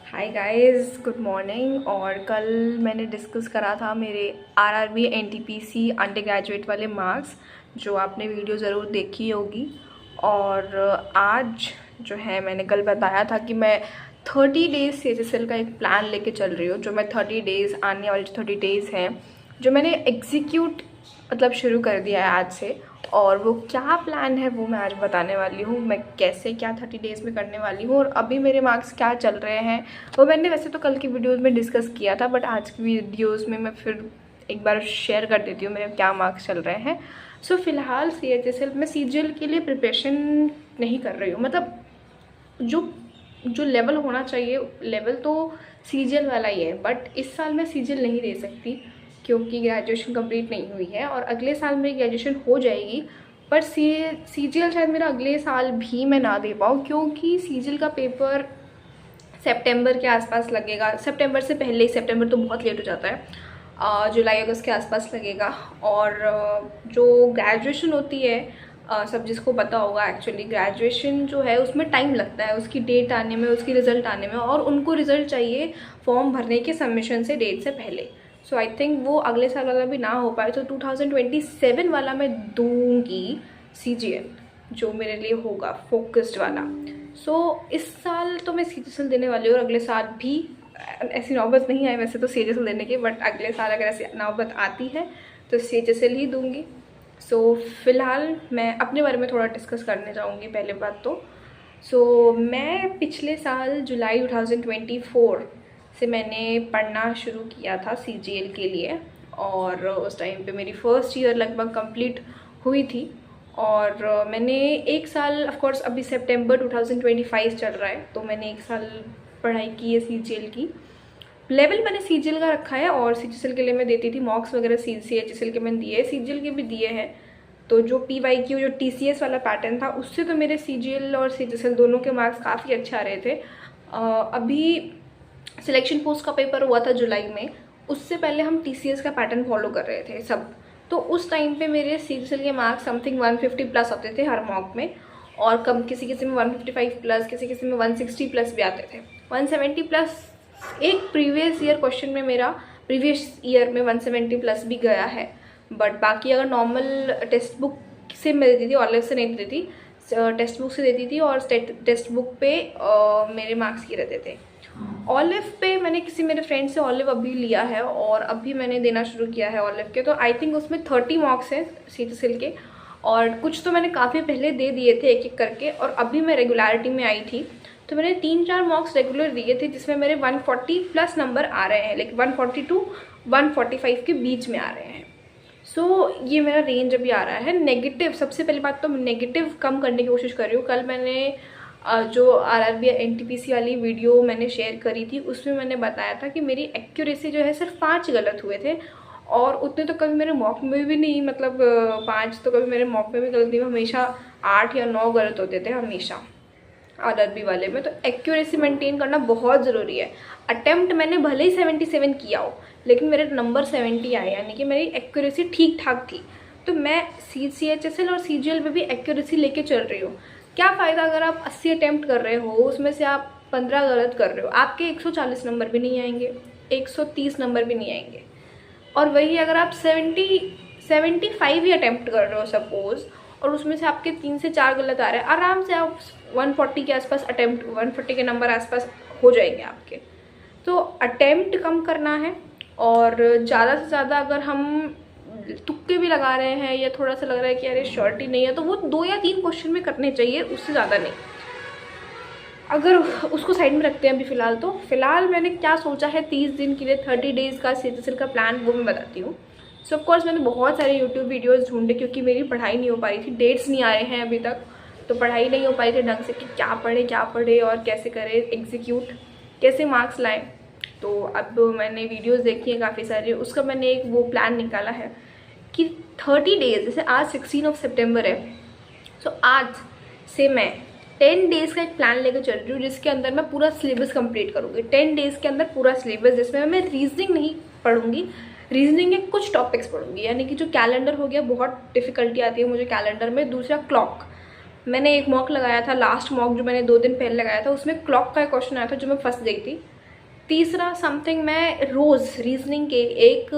Hi guys, good morning. और कल मैंने डिस्कस करा था मेरे आरआरबी एनटीपीसी अंडर ग्रेजुएट वाले मार्क्स, जो आपने वीडियो ज़रूर देखी होगी। और आज जो है, मैंने कल बताया था कि मैं 30 डेज़ सीएचएसएल का एक प्लान लेके चल रही हूँ। जो मैं 30 डेज़, आने वाले 30 डेज़ हैं, जो मैंने एग्जीक्यूट शुरू कर दिया है आज से। और वो क्या प्लान है वो मैं आज बताने वाली हूँ। मैं कैसे क्या 30 डेज़ में करने वाली हूँ और अभी मेरे मार्क्स क्या चल रहे हैं वो मैंने वैसे तो कल की वीडियोस में डिस्कस किया था, बट आज की वीडियोस में मैं फिर एक बार शेयर कर देती हूँ मेरे क्या मार्क्स चल रहे हैं। सो फिलहाल सीएचएसएल में सीजीएल के लिए प्रिपरेशन नहीं कर रही हूँ। मतलब जो जो लेवल होना चाहिए, लेवल तो सीजीएल वाला ही है, बट इस साल मैं सीजीएल नहीं दे सकती क्योंकि ग्रेजुएशन कंप्लीट नहीं हुई है। और अगले साल मेरी ग्रेजुएशन हो जाएगी, पर सीजीएल शायद मेरा अगले साल भी मैं ना दे पाऊँ, क्योंकि सीजीएल का पेपर सितंबर के आसपास लगेगा। सितंबर से पहले ही, सितंबर तो बहुत लेट हो जाता है, जुलाई अगस्त के आसपास लगेगा। और जो ग्रेजुएशन होती है, सब जिसको पता होगा, एक्चुअली ग्रेजुएशन जो है उसमें टाइम लगता है, उसकी डेट आने में, उसकी रिज़ल्ट आने में, और उनको रिज़ल्ट चाहिए फॉर्म भरने के सबमिशन से डेट से पहले। सो आई थिंक वो अगले साल वाला भी ना हो पाए, तो 2027 वाला मैं दूंगी सीजीएल, जो मेरे लिए होगा फोकस्ड वाला। सो इस साल तो मैं सीएचएसएल देने वाली हूँ, और अगले साल भी ऐसी नौबत नहीं आई वैसे तो सीएचएसएल देने की, बट अगले साल अगर ऐसी नौबत आती है तो सीएचएसएल ही दूंगी। सो फिलहाल मैं अपने बारे में थोड़ा डिस्कस करने जाऊँगी। पहले बात तो मैं पिछले साल जुलाई 2024 से मैंने पढ़ना शुरू किया था सीजीएल के लिए, और उस टाइम पे मेरी फर्स्ट ईयर लगभग कंप्लीट हुई थी। और मैंने एक साल, ऑफ कोर्स अभी सितंबर 2025 चल रहा है, तो मैंने एक साल पढ़ाई की है सीजीएल की। लेवल मैंने सीजीएल का रखा है, और सीएचएसएल के लिए मैं देती थी मॉक्स वगैरह, सीएचएसएल के मैंने दिए, सीजीएल के भी दिए हैं। तो जो पीवाईक्यू, जो टीसीएस वाला पैटर्न था, उससे तो मेरे सीजीएल और सीएचएसएल दोनों के मार्क्स काफ़ी अच्छे आ रहे थे। अभी सिलेक्शन पोस्ट का पेपर हुआ था जुलाई में, उससे पहले हम टीसीएस का पैटर्न फॉलो कर रहे थे सब। तो उस टाइम पे मेरे सीजीएल के मार्क्स समथिंग 150 प्लस आते थे हर मॉक में, और कम किसी किसी में 155 प्लस, किसी किसी में 160 प्लस भी आते थे। 170 प्लस एक प्रीवियस ईयर क्वेश्चन में मेरा प्रीवियस ईयर में 170 प्लस भी गया है। बट बाकी अगर नॉर्मल टेक्स्ट बुक से मैं देती थी, ऑनलाइन से नहीं देती थी, टेक्स्ट बुक से देती थी, और टेक्स्ट बुक पे मेरे मार्क्स ये रहते थे। ऑलिव पे मैंने किसी मेरे फ्रेंड से ऑलिव अभी लिया है, और अभी मैंने देना शुरू किया है ऑलिव के। तो आई थिंक उसमें 30 मार्क्स हैं सीएचएसएल के, और कुछ तो मैंने काफ़ी पहले दे दिए थे एक एक करके, और अभी मैं रेगुलरिटी में आई थी तो मैंने 3-4 मार्क्स रेगुलर दिए थे, जिसमें मेरे 140 प्लस नंबर आ रहे हैं, लाइक 140 टू 145 के बीच में आ रहे हैं। सो ये मेरा रेंज अभी आ रहा है। नेगेटिव, सबसे पहली बात तो नेगेटिव कम करने की कोशिश कर रही हूँ। कल मैंने जो आरआरबी एनटीपीसी वाली वीडियो मैंने शेयर करी थी, उसमें मैंने बताया था कि मेरी एक्यूरेसी जो है सिर्फ 5 गलत हुए थे, और उतने तो कभी मेरे मॉक में भी नहीं, मतलब 5 तो कभी मेरे मॉक में भी गलत नहीं, हमेशा 8 या 9 गलत होते थे हमेशा आरआरबी वाले में। तो एक्यूरेसी मेंटेन करना बहुत ज़रूरी है। अटेम्प्ट मैंने भले ही 77 किया हो, लेकिन मेरे नंबर 70 आए, यानी कि मेरी एक्यूरेसी ठीक ठाक थी। तो मैं सीएचएसएल और सीजीएल में भी एक्यूरेसी लेके चल रही हूँ। क्या फ़ायदा अगर आप 80 अटेम्प्ट कर रहे हो, उसमें से आप 15 गलत कर रहे हो, आपके 140 नंबर भी नहीं आएंगे, 130 नंबर भी नहीं आएंगे। और वही अगर आप 75 ही अटेम्प्ट कर रहे हो सपोज़, और उसमें से आपके 3 से 4 गलत आ रहे हैं, आराम से आप 140 के आसपास अटेम्प्ट, 140 के नंबर आसपास हो जाएंगे आपके। तो अटेम्प्ट कम करना है, और ज़्यादा से ज़्यादा अगर हम तुक्के भी लगा रहे हैं या थोड़ा सा लग रहा है कि अरे श्योरिटी नहीं है, तो वो 2 या 3 क्वेश्चन में करने चाहिए, उससे ज़्यादा नहीं। अगर उसको साइड में रखते हैं अभी फ़िलहाल, तो फ़िलहाल मैंने क्या सोचा है 30 दिन के लिए 30 डेज़ का सीएचएसएल का प्लान, वो मैं बताती हूँ। सो ऑफकोर्स मैंने बहुत सारे यूट्यूब वीडियोस ढूंढे, क्योंकि मेरी पढ़ाई नहीं हो पा रही थी, डेट्स नहीं आ रहे हैं अभी तक, तो पढ़ाई नहीं हो पाई थी ढंग से कि क्या पढ़े और कैसे करें एग्जीक्यूट, कैसे मार्क्स लाएं। तो अब मैंने वीडियोस देखी हैं काफ़ी सारी, उसका मैंने एक वो प्लान निकाला है कि 30 डेज़, जैसे आज 16 सितंबर है, सो आज से मैं 10 डेज़ का एक प्लान लेकर चल रही हूँ, जिसके अंदर मैं पूरा सिलेबस कंप्लीट करूँगी। 10 डेज़ के अंदर पूरा सिलेबस, जिसमें मैं रीजनिंग नहीं पढ़ूँगी, रीजनिंग के कुछ टॉपिक्स पढ़ूँगी। यानी कि जो कैलेंडर हो गया, बहुत डिफ़िकल्टी आती है मुझे कैलेंडर में। दूसरा क्लॉक, मैंने एक मॉक लगाया था, लास्ट मॉक जो मैंने 2 दिन पहले लगाया था, उसमें क्लॉक का एक क्वेश्चन आया था जो मैं फंस गई थी। तीसरा समथिंग मैं रोज़ रीजनिंग के एक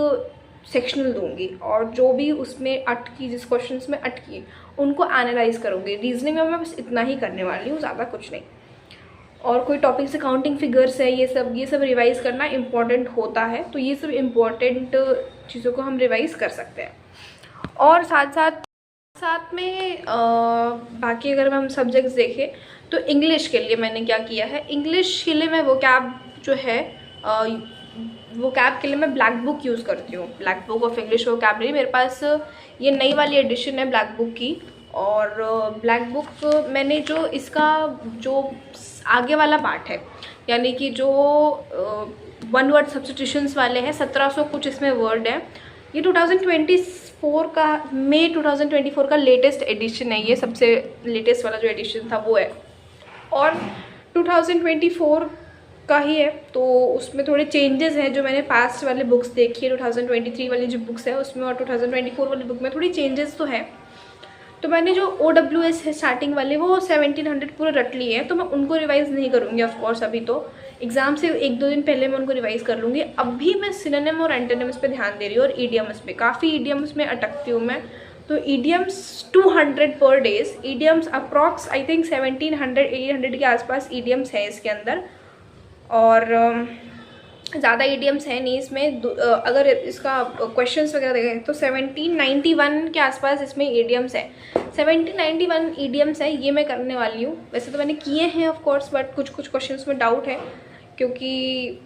सेक्शनल दूंगी और जो भी उसमें अटकी, जिस क्वेश्चंस में अटकी उनको एनालाइज करूँगी। रीजनिंग में मैं बस इतना ही करने वाली हूँ, ज़्यादा कुछ नहीं। और कोई टॉपिक्स अकाउंटिंग फिगर्स है, ये सब रिवाइज़ करना इम्पॉर्टेंट होता है, तो ये सब इम्पॉर्टेंट चीज़ों को हम रिवाइज़ कर सकते हैं। और साथ में बाकी अगर हम सब्जेक्ट्स देखें तो इंग्लिश के लिए मैंने क्या किया है, इंग्लिश के लिए मैं वोकैब जो है वोकैब के लिए मैं ब्लैक बुक यूज़ करती हूँ, black book of English vocabulary. मेरे पास ये नई वाली एडिशन है ब्लैक बुक की। और ब्लैक बुक मैंने जो इसका जो आगे वाला पार्ट है, यानी कि जो वन वर्ड सब्स्टिट्यूशंस वाले हैं, 1700 कुछ इसमें वर्ड है। ये 2024 का मई 2024 का लेटेस्ट एडिशन है, ये सबसे लेटेस्ट वाला जो एडिशन था वो है। और 2024 का ही है, तो उसमें थोड़े चेंजेस हैं जो मैंने पास्ट वाले बुक्स देखी है, 2023 वाली जो बुक्स है उसमें और 2024 वाली बुक में थोड़ी चेंजेस तो है। तो मैंने जो OWS है स्टार्टिंग वाले वो 1700 पूरे रट लिए हैं, तो मैं उनको रिवाइज़ नहीं करूँगी ऑफकोर्स। अभी तो एग्ज़ाम से 1-2 दिन पहले मैं उनको रिवाइज़ कर लूँगी। अभी मैं सिनोनिम और एंटोनिम्स पे ध्यान दे रही हूँ, और ईडियम्स पे काफ़ी ईडियम्स में अटकती हूँ मैं। तो ईडियम्स 200 पर days, idioms approx I think 1700-1800 के आसपास ईडियम्स है इसके अंदर। और ज़्यादा ईडियम्स है नहीं इसमें। अगर इसका क्वेश्चंस वगैरह देखें तो 1791 के आसपास इसमें ईडियम्स है। 1791 ईडियम्स है, ये मैं करने वाली हूँ। वैसे तो मैंने किए हैं ऑफ कोर्स, बट कुछ क्वेश्चंस में डाउट है, क्योंकि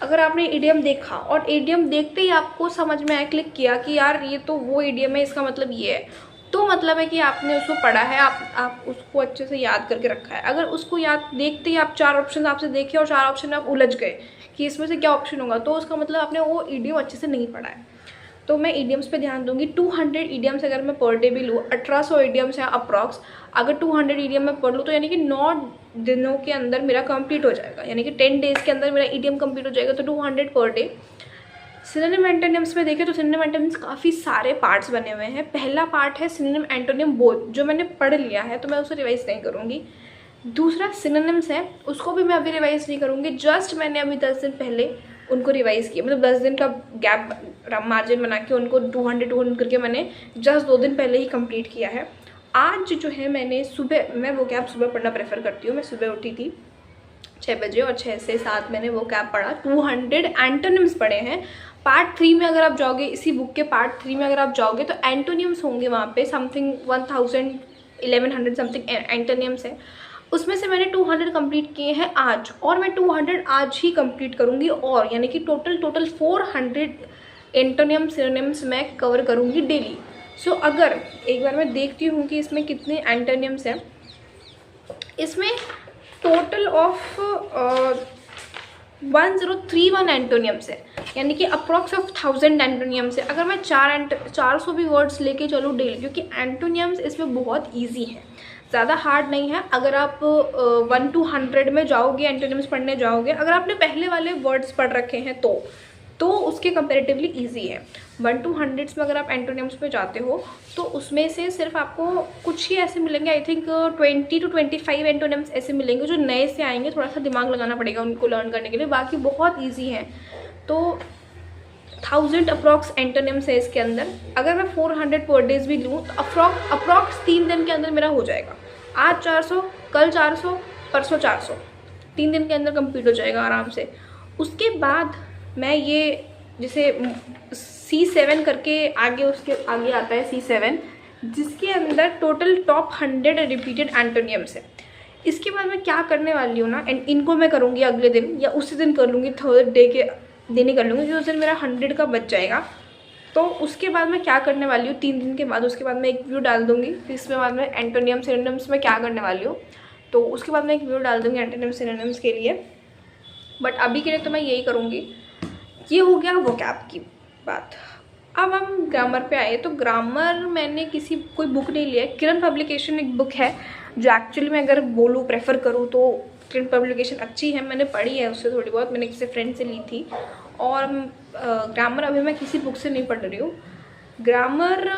अगर आपने ईडियम देखा और ईडियम देखते ही आपको समझ में आया, क्लिक किया कि यार ये तो वो ईडियम है, इसका मतलब ये है, तो मतलब है कि आपने उसको पढ़ा है, आप उसको अच्छे से याद करके रखा है। अगर उसको याद देखते ही आप 4 ऑप्शन आपसे देखे और 4 ऑप्शन में आप उलझ गए कि इसमें से क्या ऑप्शन होगा, तो उसका मतलब आपने वो ईडियम अच्छे से नहीं पढ़ा है। तो मैं ईडियम्स पे ध्यान दूंगी। 200 ईडियम्स अगर मैं पर डे भी लूँ, 1800 ईडियम्स हैं अप्रॉक्स। अगर 200 ईडियम में पढ़ लूँ तो यानी कि 9 दिनों के अंदर मेरा कंप्लीट हो जाएगा, यानी कि 10 डेज़ के अंदर मेरा ईडियम कंप्लीट हो जाएगा। तो 200 पर डे। सिनोनिम एंटोनिम्स में देखें तो सिनोनिम एंटोनिम्स काफ़ी सारे पार्ट्स बने हुए हैं। पहला पार्ट है सिनोनिम एंटोनिम बोथ, जो मैंने पढ़ लिया है तो मैं उसे रिवाइज़ नहीं करूँगी। दूसरा सिनोनिम्स है, उसको भी मैं अभी रिवाइज़ नहीं करूँगी। जस्ट मैंने अभी 10 दिन पहले उनको रिवाइज़ किया, मतलब 10 दिन का गैप मार्जिन बना के उनको 200 करके मैंने जस्ट 2 दिन पहले ही कंप्लीट किया है। आज जो है मैंने सुबह, मैं वो कैब सुबह पढ़ना प्रेफर करती हूँ। मैं सुबह उठी थी 6 बजे और 6 से 7 मैंने वो कैब पढ़ा। 200 एंटोनिम्स पढ़े हैं। पार्ट 3 में अगर आप जाओगे, इसी बुक के पार्ट 3 में अगर आप जाओगे तो एंटोनिम्स होंगे वहाँ पे समथिंग 1100 समथिंग एंटोनिम्स है। उसमें से मैंने 200 कंप्लीट किए हैं आज, और मैं 200 आज ही कंप्लीट करूँगी। और यानी कि टोटल 400 एंटोनियम सिनोनिम्स मैं कवर करूँगी डेली। सो अगर एक बार मैं देखती हूँ कि इसमें कितने एंटोनियम्स हैं, इसमें टोटल ऑफ 1031 एंटोनियम्स है, यानी कि अप्रॉक्स ऑफ 1000 एंटोनियम्स है। अगर मैं 400 भी वर्ड्स लेके चलूँ डेली, क्योंकि एंटोनियम्स इसमें बहुत ईजी है, ज़्यादा हार्ड नहीं है। अगर आप 1 to 100 में जाओगे, एंटोनिम्स पढ़ने जाओगे, अगर आपने पहले वाले वर्ड्स पढ़ रखे हैं तो उसके कंपैरेटिवली इजी है। 1 to 100 में अगर आप एंटोनिम्स में जाते हो तो उसमें से सिर्फ आपको कुछ ही ऐसे मिलेंगे, आई थिंक 20 to 25 एंटोनिम्स ऐसे मिलेंगे जो नए से आएंगे, थोड़ा सा दिमाग लगाना पड़ेगा उनको लर्न करने के लिए, बाकी बहुत ईजी है। तो 1000 अप्रॉक्स एंटोनिम्स है इसके अंदर। अगर मैं 400 पर डेज भी लूँ तो अप्रॉक्स 3 दिन के अंदर मेरा हो जाएगा। आज 400, कल 400, परसों 400, 3 दिन के अंदर कंप्लीट हो जाएगा आराम से। उसके बाद मैं ये जैसे C7 करके आगे, उसके आगे आता है C7, जिसके अंदर टोटल टॉप 100 रिपीटेड एंटोनियम्स है। इसके बाद मैं क्या करने वाली हूँ ना, एंड इनको मैं करूँगी अगले दिन या उसी दिन कर लूँगी, थर्ड डे के दिन ही कर लूँगी, क्योंकि उस दिन मेरा 100 का बच जाएगा। तो उसके बाद मैं क्या करने वाली हूँ 3 दिन के बाद, उसके बाद मैं एक वीडियो डाल दूँगी, फिर इसमें बाद में एंटोनियम सिनोनिम्स में क्या करने वाली हूँ, तो उसके बाद मैं एक वीडियो डाल दूँगी एंटोनियम सिनोनिम्स के लिए। बट अभी के लिए तो मैं यही करूँगी। ये हो गया वोकैब की बात। अब हम ग्रामर पे आए, तो ग्रामर मैंने कोई बुक नहीं लिया है। किरण पब्लिकेशन एक बुक है जो एक्चुअली मैं अगर बोलूँ प्रेफर करूँ तो किरण पब्लिकेशन अच्छी है, मैंने पढ़ी है उससे थोड़ी बहुत, मैंने किसी फ्रेंड से ली थी। और ग्रामर अभी मैं किसी बुक से नहीं पढ़ रही हूँ। ग्रामर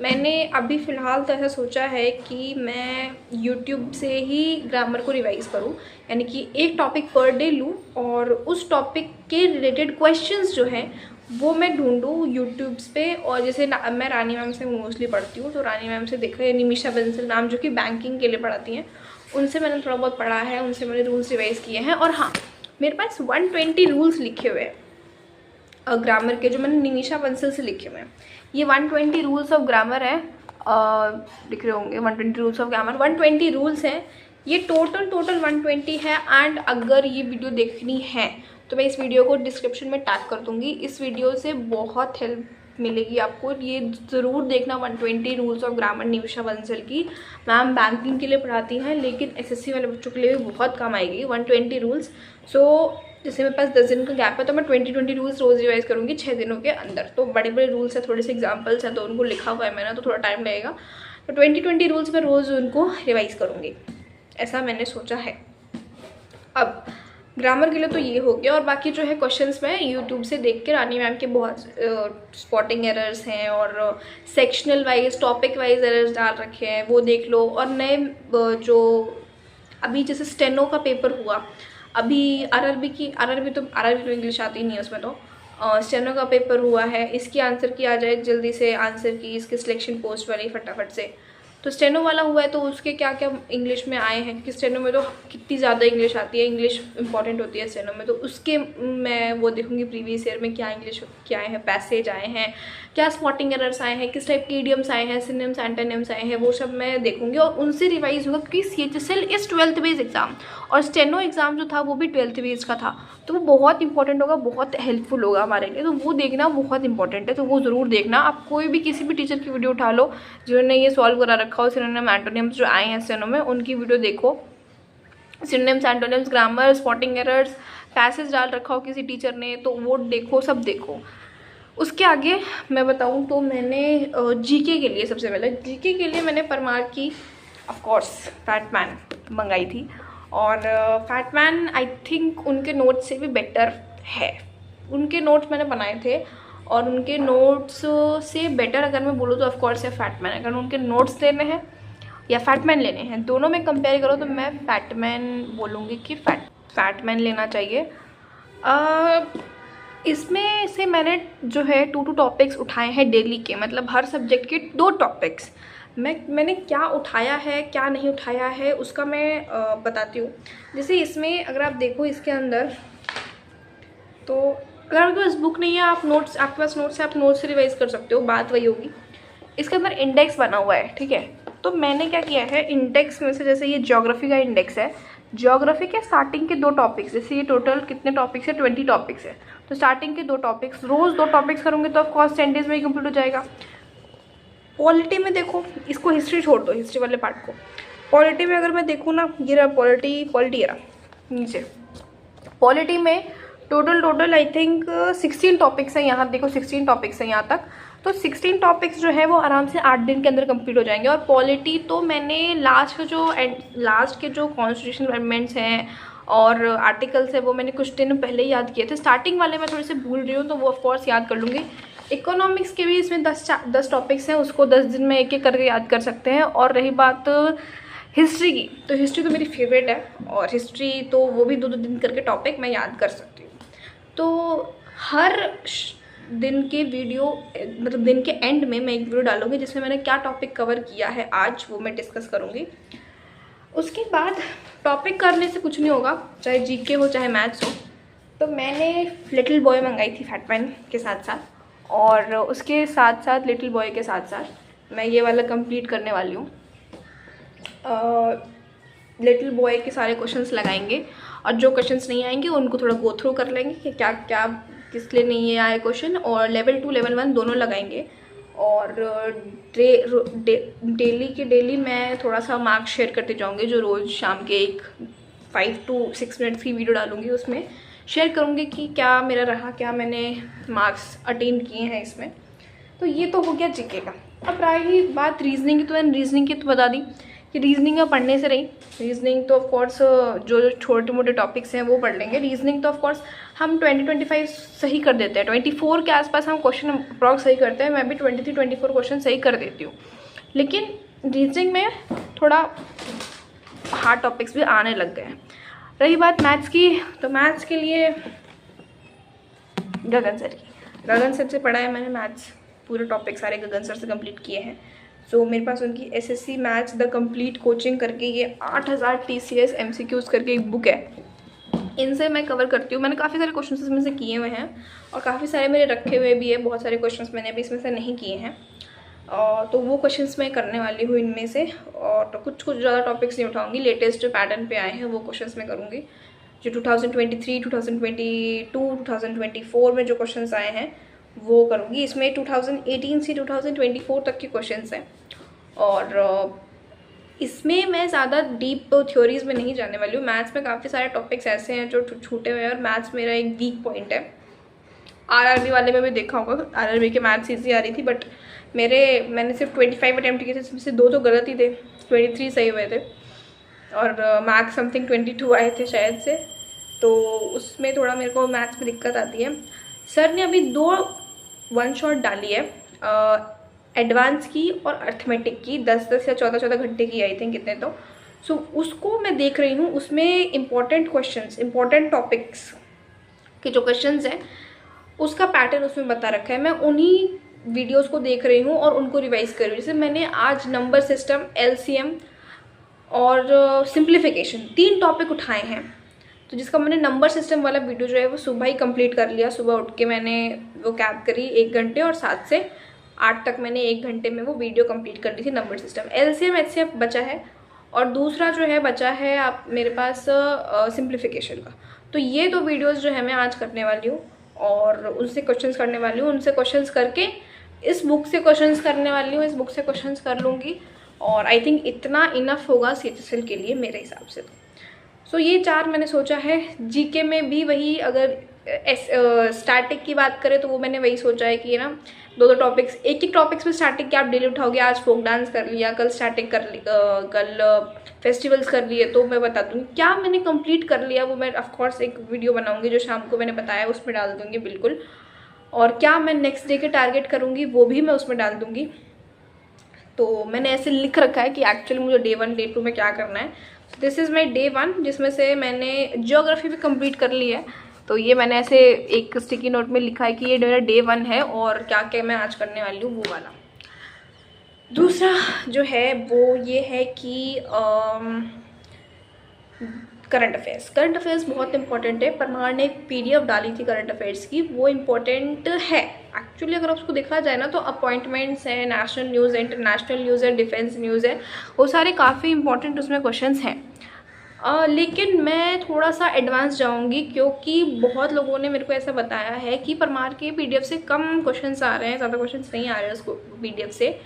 मैंने अभी फ़िलहाल तो ऐसा सोचा है कि मैं यूट्यूब से ही ग्रामर को रिवाइज़ करूं, यानी कि एक टॉपिक पर डे लूं और उस टॉपिक के रिलेटेड क्वेश्चंस जो हैं वो मैं ढूंढूं यूट्यूब पे। और जैसे मैं रानी मैम से मोस्टली पढ़ती हूँ, तो रानी मैम से देखा है, निमिषा बंसल मैम जो कि बैंकिंग के लिए पढ़ाती हैं, उनसे मैंने थोड़ा बहुत पढ़ा है, उनसे मैंने रूल्स रिवाइज़ किए हैं। और हाँ, मेरे पास 120 रूल्स लिखे हुए हैं ग्रामर के, जो मैंने निमिषा बंसल से लिखे हुए हैं। ये 120 रूल्स ऑफ ग्रामर है, लिख रहे होंगे 120 रूल्स ऑफ ग्रामर, 120 रूल्स हैं ये, टोटल 120 है। एंड अगर ये वीडियो देखनी है तो मैं इस वीडियो को डिस्क्रिप्शन में टैग कर दूँगी। इस वीडियो से बहुत हेल्प मिलेगी आपको, ये ज़रूर देखना 120 rules of grammar Nimisha Bansal की। मैम बैंकिंग के लिए पढ़ाती हैं, लेकिन एसएससी वाले बच्चों के लिए भी बहुत काम आएगी 120 रूल्स। सो जैसे मेरे पास 10 दिन का गैप है, तो मैं 20 रूल्स रोज़ रिवाइज़ करूँगी 6 दिनों के अंदर। तो बड़े बड़े रूल्स हैं, थोड़े से एग्जाम्पल्स हैं, तो उनको लिखा हुआ है मैंने, तो थोड़ा टाइम लगेगा। तो 20 रूल्स मैं रोज़ उनको रिवाइज़ करूँगी, ऐसा मैंने सोचा है। अब ग्रामर के लिए तो ये हो गया, और बाकी जो है क्वेश्चंस मैं यूट्यूब से देख के, रानी मैम के बहुत स्पॉटिंग एरर्स हैं और sectional wise topic wise errors डाल रखे हैं, वो देख लो। और नए जो अभी जैसे स्टेनो का पेपर हुआ, अभी आरआरबी तो इंग्लिश आती नहीं है उसमें, तो स्टेनो का पेपर हुआ है, इसकी आंसर की आ जाए जल्दी से, आंसर की इसके सिलेक्शन पोस्ट वाली फटाफट से। तो स्टेनो वाला हुआ है, तो उसके क्या क्या इंग्लिश में आए हैं, क्योंकि स्टेनो में तो कितनी ज़्यादा इंग्लिश आती है, इंग्लिश इंपॉर्टेंट होती है स्टेनो में, तो उसके मैं वो देखूंगी प्रीवियस ईयर में क्या इंग्लिश क्या आए हैं, पैसेज आए हैं, क्या स्पॉटिंग एरर्स आए हैं, किस टाइप के इडियम्स आए हैं, सिनोनिम्स एंटोनिम्स आए हैं, वो सब मैं देखूंगी और उनसे रिवाइज होगा। क्योंकि CHSL is 12th based exam, और स्टेनो एग्जाम जो था वो भी 12th बेस्ड का था, तो वो बहुत इंपॉर्टेंट होगा, बहुत हेल्पफुल होगा हमारे लिए। तो वो देखना बहुत इंपॉर्टेंट है, तो वो ज़रूर देखना। आप कोई भी किसी भी टीचर की वीडियो उठा लो जिन्होंने ये सॉल्व करा रखा हो, सिनोनिम एंटोनिम्स जो आए हैं स्टेनो में, उनकी वीडियो देखो। Synonyms antonyms, grammar, spotting errors, passage डाल रखा हो किसी टीचर ने, तो वो देखो, सब देखो। उसके आगे मैं बताऊं तो मैंने जीके के लिए, सबसे पहले जीके के लिए मैंने परमार की ऑफकोर्स फैटमैन मंगाई थी, और फैटमैन आई थिंक उनके नोट्स से भी बेटर है। उनके नोट्स मैंने बनाए थे, और उनके नोट्स से बेटर अगर मैं बोलूँ तो ऑफकोर्स है फैटमैन। अगर उनके नोट्स लेने हैं या फैटमैन लेने हैं, दोनों में कंपेयर करो तो मैं फैटमैन बोलूँगी कि फैटमैन लेना चाहिए। इसमें से मैंने जो है 2 टॉपिक्स उठाए हैं डेली के, मतलब हर सब्जेक्ट के 2 टॉपिक्स। मैंने क्या उठाया है क्या नहीं उठाया है उसका मैं बताती हूँ। जैसे इसमें अगर आप देखो इसके अंदर, तो अगर आपके पास बुक नहीं है, आप नोट्स, आपके पास नोट्स है, आप नोट्स से रिवाइज कर सकते हो, बात वही होगी। इसके अंदर इंडेक्स बना हुआ है, ठीक है। तो मैंने क्या किया है, इंडेक्स में से, जैसे ये ज्योग्राफी का इंडेक्स है, ज्योग्राफी के स्टार्टिंग के 2 टॉपिक्स, जैसे ये टोटल कितने टॉपिक्स है, 20 टॉपिक्स है, तो स्टार्टिंग के 2 टॉपिक्स, रोज़ 2 टॉपिक्स करूँगी तो ऑफकोर्स 10 डेज में ही कंप्लीट हो जाएगा। पॉलिटी में देखो, इसको हिस्ट्री छोड़ दो, हिस्ट्री वाले पार्ट को। पॉलिटी में अगर मैं देखूँ ना, ये रहा पॉलिटी ये रहा नीचे। पॉलिटी में टोटल आई थिंक 16 टॉपिक्स हैं, यहाँ देखो 16 टॉपिक्स हैं यहाँ तक। तो 16 टॉपिक्स जो है वो आराम से 8 दिन के अंदर कंप्लीट हो जाएंगे। और पॉलिटी तो मैंने लास्ट के जो कॉन्स्टिट्यूशन अमेंडमेंट्स हैं और आर्टिकल्स है वो मैंने कुछ दिन पहले याद किए थे। स्टार्टिंग वाले मैं थोड़े से भूल रही हूँ, तो वो ऑफकोर्स याद कर लूँगी। इकोनॉमिक्स के भी इसमें 10 टॉपिक्स हैं, उसको 10 दिन में एक एक करके याद कर सकते हैं। और रही बात हिस्ट्री की, तो हिस्ट्री तो मेरी फेवरेट है, और हिस्ट्री तो वो भी 2-2 दिन करके टॉपिक मैं याद कर सकती हूँ। तो हर दिन के वीडियो, मतलब दिन के एंड में मैं एक वीडियो डालूंगी जिसमें मैंने क्या टॉपिक कवर किया है आज, वो मैं डिस्कस करूँगी। उसके बाद टॉपिक करने से कुछ नहीं होगा, चाहे जीके हो चाहे मैथ्स हो। तो मैंने लिटिल बॉय मंगाई थी फैटमैन के साथ साथ, और उसके साथ साथ लिटिल बॉय के साथ साथ मैं ये वाला कंप्लीट करने वाली हूँ। लिटिल बॉय के सारे क्वेश्चंस लगाएंगे, और जो क्वेश्चंस नहीं आएंगे उनको थोड़ा गो थ्रू कर लेंगे कि क्या क्या किस लिए नहीं आए क्वेश्चन, और लेवल 2 लेवल 1 दोनों लगाएंगे। और डेली मैं थोड़ा सा मार्क्स शेयर करते जाऊँगी, जो रोज़ शाम के एक 5 to 6 मिनट्स की वीडियो डालूँगी, उसमें शेयर करूँगी कि क्या मेरा रहा, क्या मैंने मार्क्स अटेन किए हैं इसमें। तो ये तो हो गया जीके का। अब रही बात रीजनिंग की, तो मैंने रीजनिंग की तो बता दी कि रीजनिंग में पढ़ने से रही, रीजनिंग तो ऑफकोर्स जो छोटे मोटे टॉपिक्स हैं वो पढ़ लेंगे। रीजनिंग तो ऑफकोर्स हम 20-25 सही कर देते हैं, 24 के आसपास हम क्वेश्चन अप्रॉक्स सही करते हैं। मैं भी 23-24 क्वेश्चन सही कर देती हूँ, लेकिन रीजनिंग में थोड़ा हार्ड टॉपिक्स भी आने लग गए हैं। रही बात मैथ्स की, तो मैथ्स के लिए गगन सर से पढ़ा है मैंने मैथ्स, पूरे टॉपिक सारे गगन सर से कंप्लीट किए हैं। सो मेरे पास उनकी SSC maths the complete coaching करके ये 8000 TCS MCQs करके एक बुक है, इनसे मैं कवर करती हूँ। मैंने काफ़ी सारे क्वेश्चन इसमें से किए हुए हैं और काफ़ी सारे मेरे रखे हुए भी है, बहुत सारे क्वेश्चंस मैंने अभी इसमें से नहीं किए हैं। तो वो क्वेश्चंस मैं करने वाली हूँ इनमें से, और तो कुछ ज़्यादा टॉपिक्स नहीं उठाऊँगी। लेटेस्ट जो पैटर्न पे आए हैं वो क्वेश्चंस मैं करूँगी। जो 2023, 2022, 2024 में जो क्वेश्चंस आए हैं वो करूँगी। इसमें 2018 से 2024 तक के क्वेश्चंस हैं, और इसमें मैं ज़्यादा डीप थ्योरीज में नहीं जाने वाली हूँ। मैथ्स में काफ़ी सारे टॉपिक्स ऐसे हैं जो छूटे हुए हैं, और मैथ्स मेरा एक वीक पॉइंट है। RRB वाले में भी देखा होगा, RRB के मैथ्स ईजी आ रही थी, बट मैंने सिर्फ 25 अटैम्प्ट किए थे, जिसमें से 2 तो गलत ही थे, 23 सही हुए थे, और मैथ्स समथिंग 22 आए थे शायद से। तो उसमें थोड़ा मेरे को मैथ्स में दिक्कत आती है। सर ने अभी 2 वन शॉट डाली है, एडवांस की और अर्थमेटिक की, 10-10 या 14-14 घंटे की आई थिंक कितने तो। सो उसको मैं देख रही हूँ, उसमें इम्पॉर्टेंट क्वेश्चंस, इम्पॉर्टेंट टॉपिक्स के जो क्वेश्चंस हैं उसका पैटर्न उसमें बता रखा है। मैं उन्हीं वीडियोस को देख रही हूँ और उनको रिवाइज कर रही हूँ। जैसे मैंने आज नंबर सिस्टम, LCM और सिंप्लीफिकेशन 3 टॉपिक उठाए हैं, तो जिसका मैंने नंबर सिस्टम वाला वीडियो जो है वो सुबह ही कंप्लीट कर लिया। सुबह उठ के मैंने वो कैब करी 1 घंटे, और 7 से 8 तक मैंने 1 घंटे में वो वीडियो कंप्लीट कर ली थी नंबर सिस्टम। LCM HCF बचा है, और दूसरा जो है बचा है आप मेरे पास सिंप्लीफिकेशन का। तो ये 2 वीडियोज़ जो है मैं आज करने वाली हूँ, और उनसे क्वेश्चंस करने वाली हूँ। उनसे क्वेश्चंस करके इस बुक से क्वेश्चंस करने वाली हूँ, इस बुक से क्वेश्चंस कर लूँगी, और आई थिंक इतना इनफ होगा CHSL के लिए मेरे हिसाब से। तो सो ये 4 मैंने सोचा है। GK में भी वही, अगर स्टैटिक की बात करें तो वो मैंने वही सोचा है कि ना 2 टॉपिक्स, एक टॉपिक्स में स्टैटिक के आप डेली उठाओगे। आज फोक डांस कर लिया, कल स्टैटिक कर लिया, कल फेस्टिवल्स कर लिए, तो मैं बता दूँगी क्या मैंने कंप्लीट कर लिया। वो मैं ऑफकोर्स एक वीडियो बनाऊँगी जो शाम को मैंने बताया उसमें डाल दूँगी बिल्कुल, और क्या मैं नेक्स्ट डे के टारगेट करूँगी वो भी मैं उसमें डाल दूँगी। तो मैंने ऐसे लिख रखा है कि एक्चुअली मुझे डे 1 डे 2 में क्या करना है। दिस इज़ माई डे 1, जिसमें से मैंने ज्योग्राफी भी कंप्लीट कर ली है। तो ये मैंने ऐसे एक स्टिकी नोट में लिखा है कि ये मेरा डे 1 है, और क्या क्या मैं आज करने वाली हूँ वो वाला। दूसरा जो है वो ये है कि करंट अफेयर्स बहुत इंपॉर्टेंट है। परमार ने एक PDF डाली थी करंट अफेयर्स की, वो इम्पोर्टेंट है एक्चुअली। अगर उसको देखा जाए ना तो अपॉइंटमेंट्स है, नेशनल न्यूज़ है, इंटरनेशनल न्यूज़ है, डिफेंस न्यूज़ है, वो सारे काफ़ी इंपॉर्टेंट उसमें क्वेश्चंस हैं। लेकिन मैं थोड़ा सा एडवांस जाऊंगी, क्योंकि बहुत लोगों ने मेरे को ऐसा बताया है कि परमार के PDF से कम क्वेश्चंस आ रहे हैं, ज़्यादा क्वेश्चंस नहीं आ रहे हैं उसको PDF से।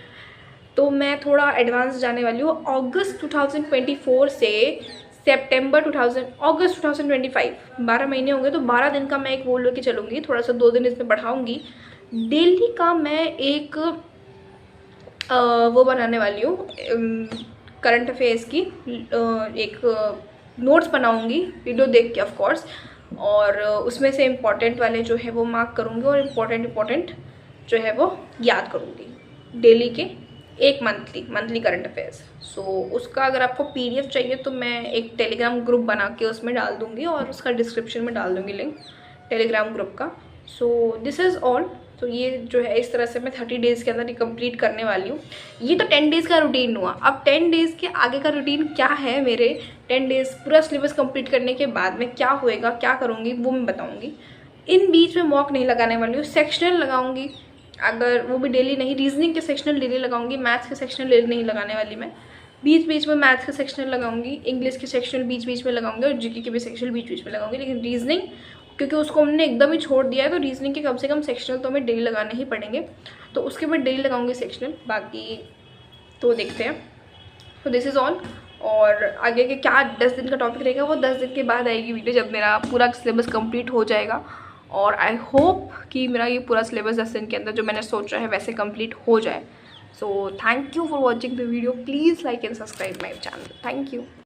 तो मैं थोड़ा एडवांस जाने वाली हूँ। अगस्त 2024 से अगस्त 2025, 12 महीने होंगे, तो 12 दिन का मैं एक वो लेके चलूँगी। थोड़ा सा 2 दिन इसमें बढ़ाऊँगी। डेली का मैं एक वो बनाने वाली हूँ, करंट अफेयर्स की एक नोट्स बनाऊँगी वीडियो देख के ऑफकोर्स, और उसमें से इम्पॉर्टेंट वाले जो है वो मार्क करूँगी, और इम्पॉर्टेंट जो है वो याद करूँगी डेली के एक मंथली करंट अफेयर्स। सो उसका अगर आपको PDF चाहिए तो मैं एक टेलीग्राम ग्रुप बना के उसमें डाल दूँगी, और उसका डिस्क्रिप्शन में डाल दूँगी लिंक टेलीग्राम ग्रुप का। So this is all. तो ये जो है इस तरह से मैं 30 डेज़ के अंदर ये कंप्लीट करने वाली हूँ। ये तो 10 डेज़ का रूटीन हुआ। अब 10 डेज़ के आगे का रूटीन क्या है मेरे, 10 डेज़ पूरा सिलेबस कंप्लीट करने के बाद में क्या होएगा, क्या करूँगी वो मैं बताऊँगी। इन बीच में मॉक नहीं लगाने वाली हूँ, सेक्शनल लगाऊँगी, अगर वो भी डेली नहीं। रीजनिंग के सेक्शनल डेली लगाऊंगी, मैथ्स के सेक्शनल डेली नहीं लगाने वाली मैं। बीच में मैथ्स के सेक्शनल लगाऊंगी, इंग्लिश के सेक्शनल बीच में लगाऊंगी, और GK के भी सेक्शनल बीच में लगाऊंगी। लेकिन रीजनिंग क्योंकि उसको हमने एकदम ही छोड़ दिया है, तो रीजनिंग के कम से कम सेक्शनल तो हमें डेली लगाने ही पड़ेंगे, तो उसके बाद डेली लगाऊंगी सेक्शनल। बाकी तो देखते हैं। तो दिस इज़ ऑल। और आगे के क्या 10 दिन का टॉपिक रहेगा वो 10 दिन के बाद आएगी वीडियो, जब मेरा पूरा सिलेबस कंप्लीट हो जाएगा। और आई होप कि मेरा ये पूरा सिलेबस 10 दिन के अंदर जो मैंने सोचा है वैसे कंप्लीट हो जाए। So thank you for watching the video. Please like and subscribe my channel. Thank you.